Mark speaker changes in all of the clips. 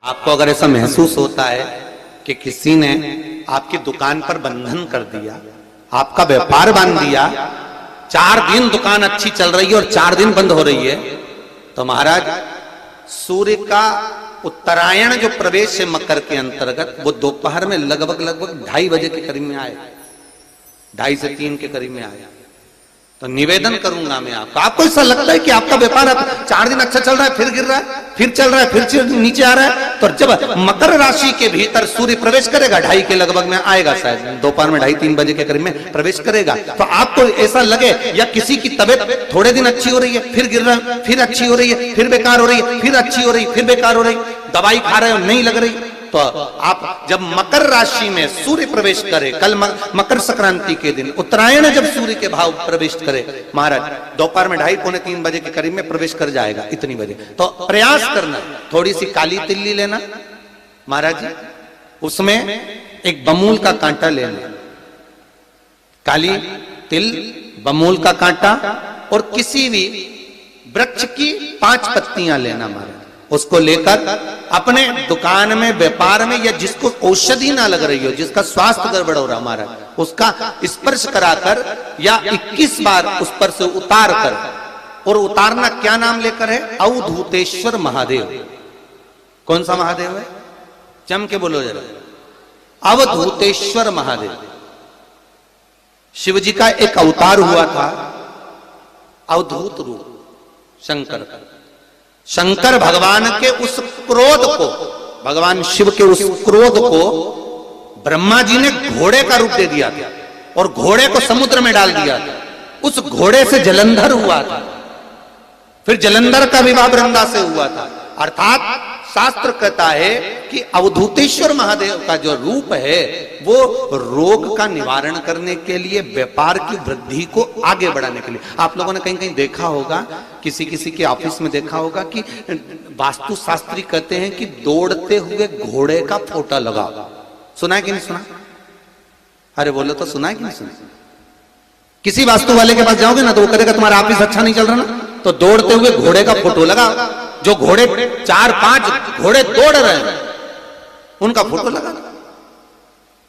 Speaker 1: आपको अगर ऐसा महसूस होता है कि किसी ने आपकी दुकान पर बंधन कर दिया, आपका व्यापार बांध दिया, 4 दिन दुकान अच्छी चल रही है और 4 दिन बंद हो रही है, तो महाराज सूर्य का उत्तरायण जो प्रवेश है मकर के अंतर्गत, वो दोपहर में लगभग 2:30 बजे के करीब में आए, 2:30 से 3 के करीब में आया। तो निवेदन करूंगा मैं आपको ऐसा लगता है कि आपका व्यापार 4 दिन अच्छा चल रहा है, फिर गिर रहा है, फिर चल रहा है, फिर नीचे आ रहा है, तो जब मकर राशि के भीतर सूर्य प्रवेश करेगा 2:30 के लगभग में आएगा, शायद दोपहर में 2:30-3 बजे के करीब में प्रवेश करेगा, तो आपको ऐसा लगे या किसी की तबियत थोड़े दिन अच्छी हो रही है, फिर गिर रहा है, फिर अच्छी हो रही है, फिर बेकार हो रही है, फिर अच्छी हो रही है, फिर बेकार हो रही, दवाई खा रहे हो नहीं लग रही, तो आप जब मकर राशि में सूर्य प्रवेश करे, कल मकर संक्रांति के दिन उत्तरायण जब सूर्य के भाव प्रवेश करे महाराज, दोपहर में 2:30-3 बजे के करीब में प्रवेश कर जाएगा, इतनी बजे, तो प्रयास करना थोड़ी सी काली तिल्ली लेना महाराज जी, उसमें एक बमूल का कांटा लेना, काली तिल, बमूल का कांटा और किसी भी वृक्ष की 5 पत्तियां लेना महाराज, उसको लेकर अपने दुकान में, व्यापार में, या जिसको औषधि ना लग रही हो, जिसका स्वास्थ्य गड़बड़ हो रहा हमारा, उसका स्पर्श कराकर या 21 बार उस पर से उतार कर, और उतारना क्या नाम लेकर है? अवधूतेश्वर महादेव। कौन सा महादेव है? जम के बोलो जरा, अवधूतेश्वर महादेव। शिव जी का एक अवतार हुआ था, अवधूत रूप शंकर का। शंकर भगवान के उस क्रोध को, भगवान शिव के उस क्रोध को ब्रह्मा जी ने घोड़े का रूप दे दिया था और घोड़े को समुद्र में डाल दिया था, उस घोड़े से जलंधर हुआ था, फिर जलंधर का विवाह वृंदा से हुआ था। अर्थात शास्त्र कहता है कि अवधूतेश्वर महादेव का जो रूप है वो रोग का निवारण करने के लिए, व्यापार की वृद्धि को आगे बढ़ाने के लिए। आप लोगों ने कहीं कहीं देखा होगा, किसी किसी के ऑफिस में देखा होगा कि वास्तु शास्त्री कहते हैं कि दौड़ते हुए घोड़े का फोटो लगाओ। सुना है कि नहीं सुना? अरे बोलो तो, सुना है कि नहीं सुना? किसी वास्तु वाले के पास जाओगे ना तो वो कहेगा तुम्हारा ऑफिस अच्छा नहीं चल रहा ना, तो दौड़ते हुए घोड़े का फोटो लगाओ। जो घोड़े 4-5 घोड़े दौड़ रहे हैं उनका फोटो लगा।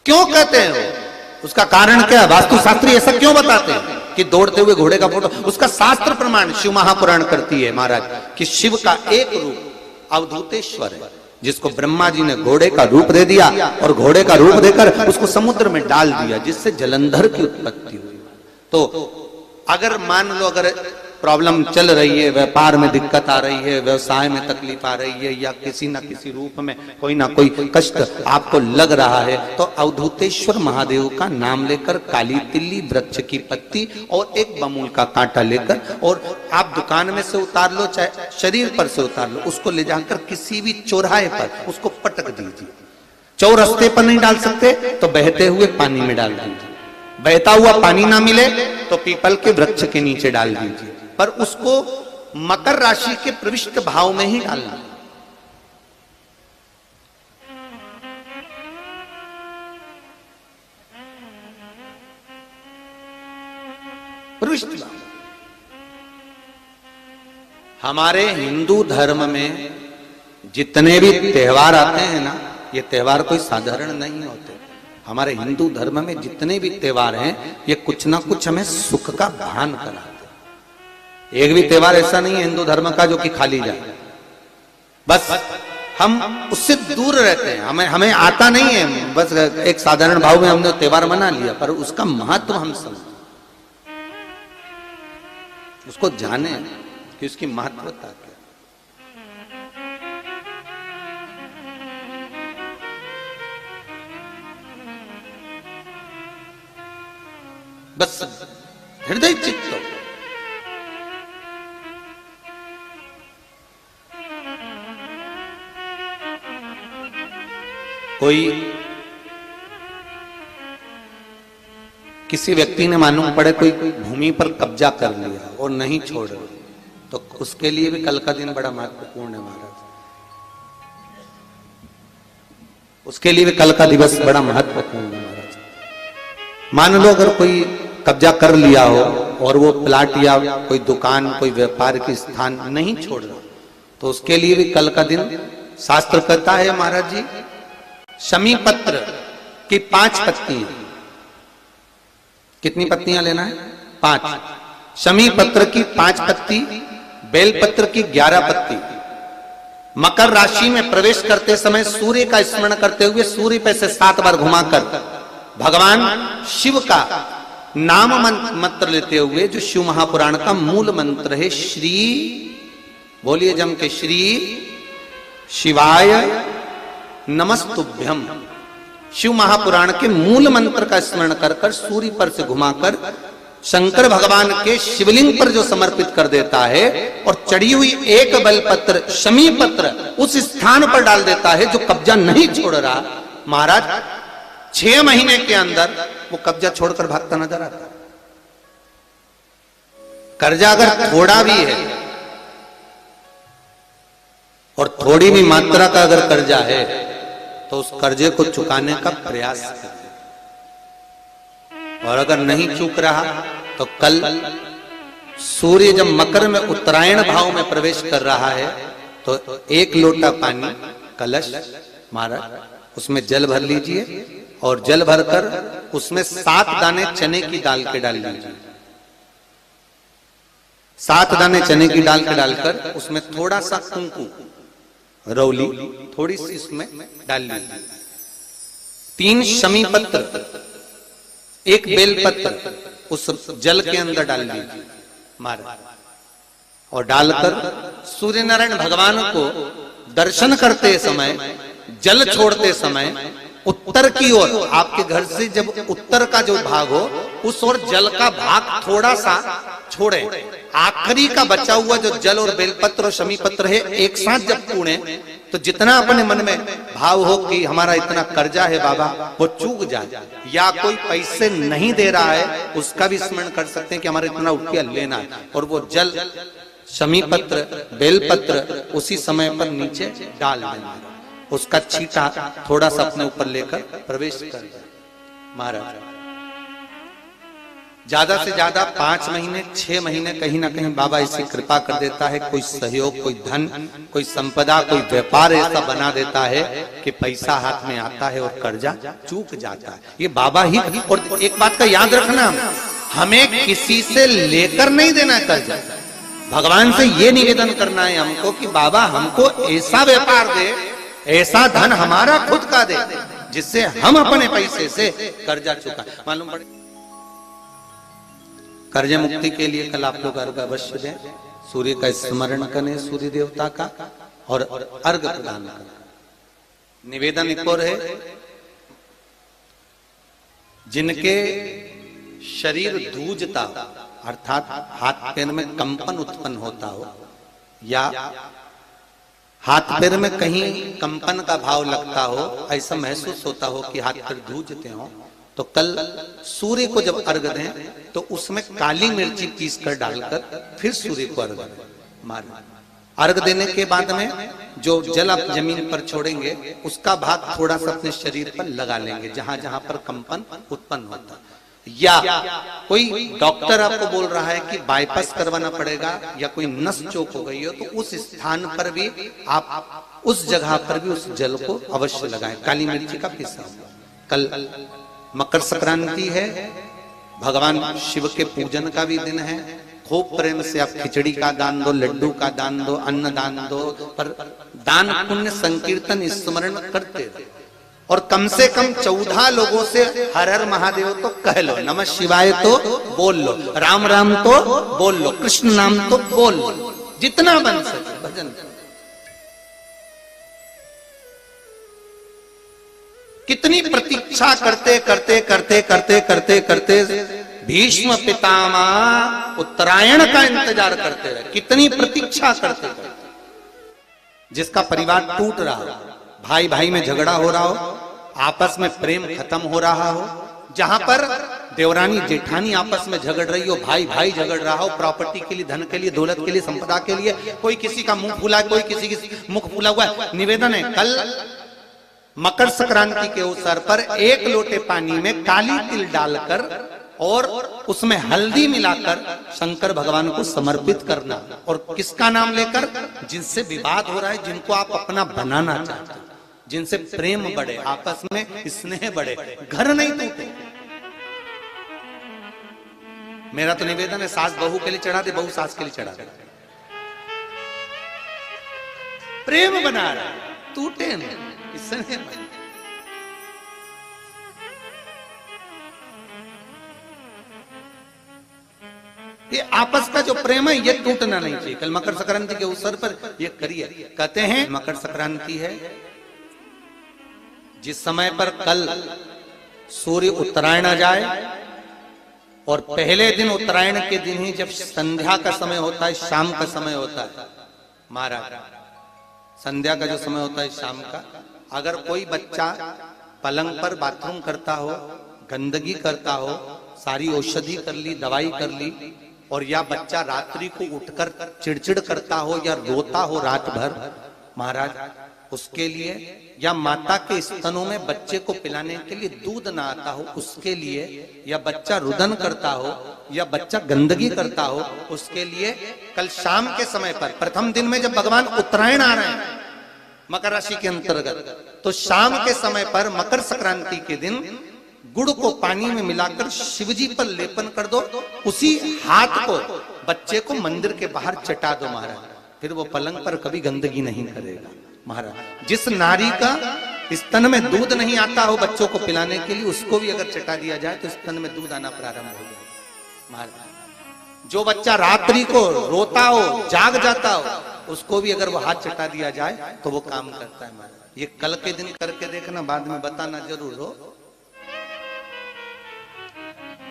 Speaker 1: क्यों कहते हैं वो? उसका कारण क्या है? वास्तु शास्त्री ऐसा क्यों बताते हैं कि दौड़ते हुए घोड़े का फोटो? उसका शास्त्र प्रमाण शिव महापुराण करती है महाराज कि शिव का एक रूप अवधूतेश्वर है, जिसको ब्रह्मा जी ने घोड़े का रूप दे दिया और घोड़े का रूप देकर उसको समुद्र में डाल दिया, जिससे जलंधर की उत्पत्ति हुई। तो अगर मान लो अगर प्रॉब्लम चल रही है, व्यापार में दिक्कत आ रही है, व्यवसाय में तकलीफ आ रही है, या किसी ना किसी रूप में कोई ना कोई कष्ट आपको लग रहा है, तो अवधूतेश्वर महादेव का नाम लेकर काली तिल्ली, वृक्ष की पत्ती और एक बमूल का कांटा लेकर, और आप दुकान में से उतार लो, चाहे शरीर पर से उतार लो, उसको ले जाकर किसी भी चौराहे पर उसको पटक दीजिए। चौरस्ते पर नहीं डाल सकते तो बहते हुए पानी में डाल दीजिए, बहता हुआ पानी ना मिले तो पीपल के वृक्ष के नीचे डाल दीजिए, पर उसको मकर राशि के प्रविष्ट भाव में ही डालना। प्रविष्ट भाव। हमारे हिंदू धर्म में जितने भी त्योहार आते हैं ना, ये त्योहार कोई साधारण नहीं होते। हमारे हिंदू धर्म में जितने भी त्योहार हैं ये कुछ ना कुछ हमें सुख का भान कराते। एक भी त्योहार ऐसा नहीं है हिंदू धर्म का जो कि खाली जाए, बस हम उससे दूर रहते हैं, हमें आता नहीं है, बस एक साधारण भाव में हमने त्योहार मना लिया, पर उसका महत्व हम समझें, उसको जाने कि उसकी महत्वता क्या। बस हृदय चित्त हो। कोई किसी व्यक्ति ने मालूम पड़े कोई भूमि पर कब्जा कर लिया और नहीं छोड़ रहे, तो उसके लिए भी कल का दिन बड़ा महत्वपूर्ण है महाराज। उसके लिए भी कल का दिवस बड़ा महत्वपूर्ण है महाराज। मान लो अगर कोई कब्जा कर लिया हो और वो प्लाट या कोई दुकान, कोई व्यापार की स्थान नहीं छोड़ रहा, तो उसके लिए भी कल का दिन शास्त्र कहता है महाराज जी, शमी पत्र की 5 पत्तियां, कितनी पत्तियां लेना है? 5। शमी पत्र की 5 पत्ती, बेलपत्र की 11 पत्ती। मकर राशि में प्रवेश करते समय सूर्य का स्मरण करते हुए सूर्य पे से 7 बार घुमाकर भगवान शिव का नाम मंत्र लेते हुए, जो शिव महापुराण का मूल मंत्र है, श्री, बोलिए जम के, श्री शिवाय नमस्तुभ्यम, शिव महापुराण के मूल मंत्र का स्मरण कर कर सूर्य पर से घुमाकर शंकर भगवान के शिवलिंग पर जो समर्पित कर देता है और चढ़ी हुई एक बेलपत्र शमी पत्र उस स्थान पर डाल देता है जो कब्जा नहीं छोड़ रहा, महाराज 6 महीने के अंदर वो कब्जा छोड़कर भागता नजर आता है। कर्जा अगर थोड़ा भी है और थोड़ी भी मात्रा का अगर कर्जा है तो उस कर्जे को चुकाने का प्रयास करें, और अगर नहीं चूक रहा तो कल सूर्य जब मकर में उत्तरायण भाव में प्रवेश कर रहा है तो 1 लोटा पानी कलश महाराज उसमें जल भर लीजिए और जल भरकर उसमें 7 दाने चने की दाल के डाल लीजिए। 7 दाने चने की दाल के डालकर उसमें थोड़ा सा कुंकू रौली थोड़ी सी इसमें डाल लीजिए। 3 शमी पत्र, 1 बेल पत्र उस जल के अंदर डाल लीजिए महाराज, और डालकर सूर्य नारायण भगवान को दर्शन करते समय, जल छोड़ते समय उत्तर की ओर, आपके घर से जब उत्तर का जो भाग हो उस ओर जल का भाग थोड़ा सा छोड़े। आखिरी का बचा हुआ जो जल और बेलपत्र और शमी पत्र है एक साथ जब पूणे तो जितना अपने मन में भाव हो कि हमारा इतना कर्जा है बाबा वो चूक जाए, या कोई पैसे नहीं दे रहा है उसका भी स्मरण कर सकते हैं कि हमारा इतना रुपया लेना है, और वो जल शमी पत्र बेलपत्र उसी समय पर नीचे डाल देना, उसका छींटा थोड़ा सा अपने ऊपर लेकर प्रवेश कर महाराज। ज्यादा से ज्यादा 5 महीने 6 महीने कहीं ना कहीं बाबा ऐसी कृपा कर देता है, कोई सहयोग, कोई धन, कोई संपदा, कोई व्यापार ऐसा बना देता है कि पैसा हाथ में आता है और कर्जा चूक जाता है। ये बाबा ही। और एक बात का याद रखना, हमें किसी से लेकर नहीं देना कर्जा, भगवान से ये निवेदन करना है हमको कि बाबा हमको ऐसा व्यापार दे, ऐसा धन हमारा खुद का दे जिससे हम अपने पैसे से कर्जा चुका। मालूम पड़े कर्ज मुक्ति के लिए कल आप लोग अर्घ अवश्य दें, सूर्य का स्मरण करें, सूर्य देवता का, और अर्घ प्रदान करें। निवेदन एक और है, जिनके शरीर धूजता अर्थात हाथ पैर में कंपन उत्पन्न होता हो, या हाथ पैर में कहीं कंपन का भाव लगता हो, ऐसा महसूस होता हो कि हाथ पैर धूजते हो, तो कल सूर्य को जब अर्घ दें तो उसमें काली मिर्ची पीस कर डालकर फिर सूर्य को अर्घ मारें। अर्घ देने के बाद में जो जल आप जमीन पर छोड़ेंगे उसका भाग थोड़ा सा अपने शरीर पर लगा लेंगे जहां जहां पर कंपन उत्पन्न होता। या कोई डॉक्टर आपको बोल रहा है कि बाईपास करवाना पड़ेगा या कोई नस चोक हो गई हो, तो उस स्थान पर भी आप उस जगह पर भी उस जल को अवश्य लगाएं, काली मिर्ची का पिसा। कल मकर संक्रांति है, भगवान शिव के पूजन का भी दिन है। खूब प्रेम से आप खिचड़ी का दान दो, लड्डू का दान दो, अन्न दान दो, पर दान पुण्य संकीर्तन स्मरण करते रहो, और कम से कम 14 लोगों से हर हर महादेव तो कह लो, नमः शिवाय तो बोल लो, राम राम तो बोल लो, कृष्ण नाम तो बोल लो, जितना बन सके भजन। कितनी प्रतीक्षा करते करते करते करते करते करते भीष्म पितामह उत्तरायण का इंतजार करते रहे, कितनी प्रतीक्षा करते करते। जिसका परिवार टूट रहा हो, भाई भाई में झगड़ा हो रहा हो, आपस में प्रेम खत्म हो रहा हो, जहां पर देवरानी जेठानी आपस में झगड़ रही हो, भाई भाई झगड़ रहा हो, प्रॉपर्टी के लिए, धन के लिए, दौलत के लिए, संपदा के लिए, कोई किसी का मुंह फूला है, कोई किसी की मुख फूला हुआ है। निवेदन है, कल मकर संक्रांति के अवसर पर 1 लोटे पानी में काली तिल डालकर और उसमें हल्दी मिलाकर शंकर भगवान को समर्पित करना। और किसका नाम लेकर? जिनसे विवाद हो रहा है, जिनको आप अपना बनाना चाहते हो, जिनसे प्रेम बढ़े, आपस में स्नेह बढ़े, घर नहीं टूटे। मेरा तो निवेदन है, सास बहू के लिए चढ़ा दे, बहू सास के लिए चढ़ा दे, प्रेम बना रहा, टूटे नहीं, स्नेह बढ़े। ये आपस का जो प्रेम है ये टूटना नहीं चाहिए। कल मकर संक्रांति के अवसर पर ये करिए। कहते हैं मकर संक्रांति है जिस समय पर कल सूर्य उत्तरायण आ जाए और पहले दिन उत्तरायण के दिन ही जब संध्या का समय होता है, शाम का समय होता है महाराज, संध्या का जो समय होता है शाम का, अगर कोई बच्चा पलंग पर बाथरूम करता हो, गंदगी करता हो, सारी औषधि कर ली, दवाई कर ली, और या बच्चा रात्रि को उठकर चिड़चिड़ करता हो या रोता हो रात भर महाराज, उसके लिए, या माता के स्तनों में बच्चे को पिलाने के लिए दूध ना आता हो उसके लिए, या बच्चा रुदन करता हो या बच्चा गंदगी करता हो उसके लिए, कल शाम के समय पर, प्रथम दिन में जब भगवान उत्तरायण आ रहे हैं मकर राशि के अंतर्गत, तो शाम के समय पर मकर संक्रांति के दिन गुड़ को पानी में मिलाकर शिवजी पर लेपन कर दो, उसी हाथ को बच्चे को मंदिर के बाहर चटा दो महाराज, फिर वो पलंग पर कभी गंदगी नहीं करेगा महाराज। जिस नारी का स्तन में दूध नहीं आता हो बच्चों को पिलाने के लिए, उसको भी अगर चटा दिया जाए तो स्तन में दूध आना प्रारंभ हो जाए महाराज। जो बच्चा रात्रि को रोता हो, जाग जाता हो, उसको भी अगर वो हाथ चटा दिया जाए तो वो काम करता है महाराज। ये कल के दिन करके देखना, बाद में बताना जरूर हो।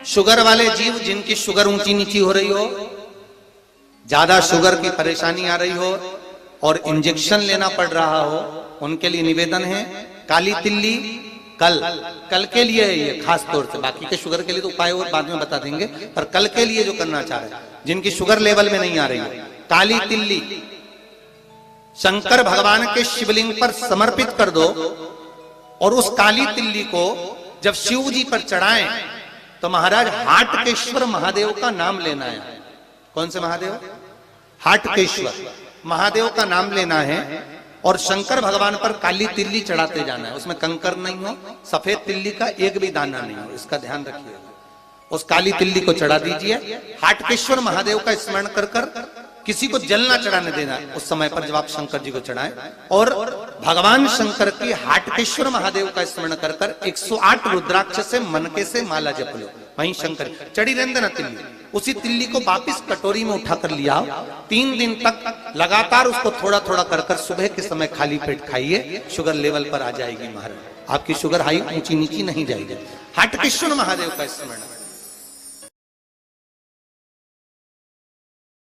Speaker 1: शुगर वाले जीव, जिनकी शुगर ऊंची नीची हो रही हो, ज्यादा शुगर की परेशानी आ रही हो और इंजेक्शन लेना पड़ रहा हो, उनके लिए निवेदन है काली तिल्ली कल के लिए है ये खास तौर से, बाकी के शुगर के लिए तो उपाय और बाद में बता देंगे, पर कल के लिए जो करना चाह रहे हैं, जिनकी शुगर लेवल में नहीं आ रही है, काली तिल्ली शंकर भगवान के शिवलिंग पर समर्पित कर दो, और उस काली तिल्ली को जब शिव जी पर चढ़ाएं तो महाराज हाटकेश्वर महादेव का नाम लेना है। कौन से महादेव? हाटकेश्वर महादेव का नाम लेना है, और शंकर भगवान पर काली तिल्ली चढ़ाते जाना है। उसमें कंकर नहीं हो, सफेद तिल्ली का एक भी दाना नहीं हो, इसका ध्यान रखिए। उस काली तिल्ली को चढ़ा दीजिए, हाटकेश्वर महादेव का स्मरण कर कर, किसी को जल ना चढ़ाने देना उस समय पर जब आप शंकर जी को चढ़ाएं, और भगवान शंकर की हाटकेश्वर महादेव का स्मरण कर कर 108 रुद्राक्ष से मनके से माला जप लो, वहीं शंकर चढ़ी रहने ना तिल्ली। उसी तिल्ली को वापिस कटोरी में उठाकर लिया, 3 दिन तक लगातार उसको थोड़ा थोड़ा कर कर सुबह के समय खाली पेट खाइए, शुगर लेवल पर आ जाएगी महाराज, आपकी शुगर हाई ऊंची नीची नहीं जाएगी। हाटकेश्वर महादेव का स्मरण